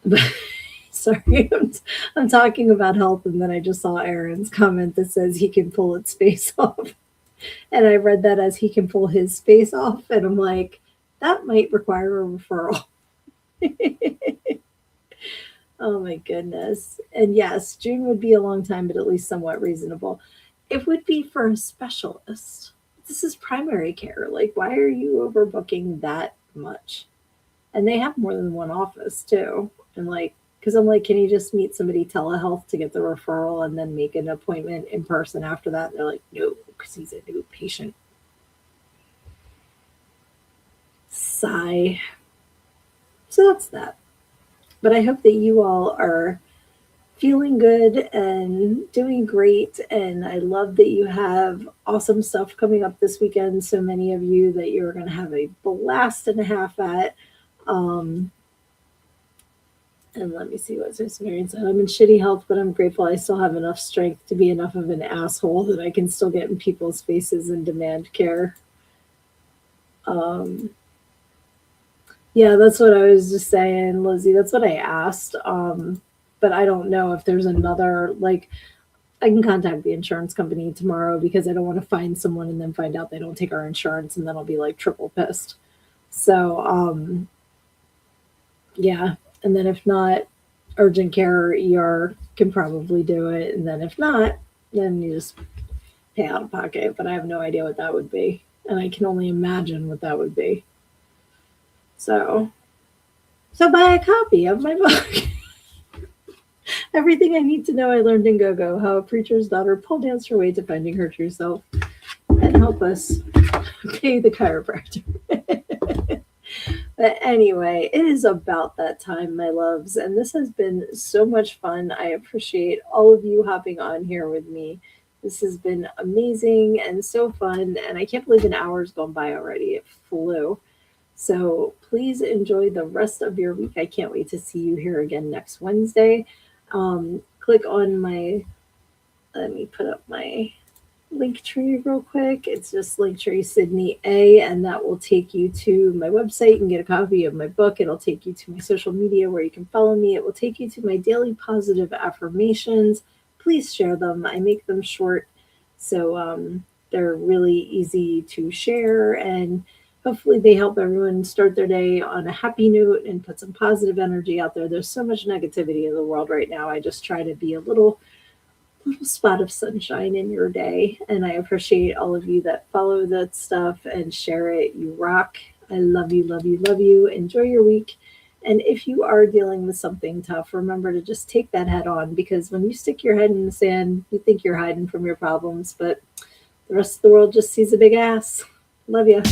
But sorry, I'm talking about health, and then I just saw Aaron's comment that says he can pull its face off, and I read that as he can pull his face off, and I'm like, that might require a referral. Oh my goodness. And yes, June would be a long time, but at least somewhat reasonable. It would be for a specialist. This is primary care. Like, why are you overbooking that much? And they have more than one office too. And like, because I'm like, can you just meet somebody telehealth to get the referral and then make an appointment in person after that? And they're like, no, because he's a new patient. Sigh. So that's that. But I hope that you all are feeling good and doing great. And I love that you have awesome stuff coming up this weekend. So many of you that you're going to have a blast and a half at. Um, and let me see what's experience. I'm in shitty health, but I'm grateful I still have enough strength to be enough of an asshole that I can still get in people's faces and demand care. Um, Yeah, that's what I was just saying, Lizzie. That's what I asked. But I don't know if there's another, like, I can contact the insurance company tomorrow because I don't want to find someone and then find out they don't take our insurance and then I'll be like triple pissed. So, yeah. And then if not, urgent care or ER can probably do it. And then if not, then you just pay out of pocket. But I have no idea what that would be. And I can only imagine what that would be. So buy a copy of my book. Everything I need to know I learned in Go-Go, how a preacher's daughter pole danced her way to finding her true self, and help us pay the chiropractor. But anyway, it is about that time, my loves, and this has been so much fun. I appreciate all of you hopping on here with me. This has been amazing and so fun, and I can't believe an hour's gone by already. It flew. So please enjoy the rest of your week. I can't wait to see you here again next Wednesday. Click on let me put up my link tree real quick. It's just Linktree Sydnee A, and that will take you to my website and get a copy of my book. It'll take you to my social media where you can follow me. It will take you to my daily positive affirmations. Please share them. I make them short, so they're really easy to share, and hopefully they help everyone start their day on a happy note and put some positive energy out there. There's so much negativity in the world right now. I just try to be a little spot of sunshine in your day. And I appreciate all of you that follow that stuff and share it. You rock. I love you, love you, love you. Enjoy your week. And if you are dealing with something tough, remember to just take that head on, because when you stick your head in the sand, you think you're hiding from your problems, but the rest of the world just sees a big ass. Love you.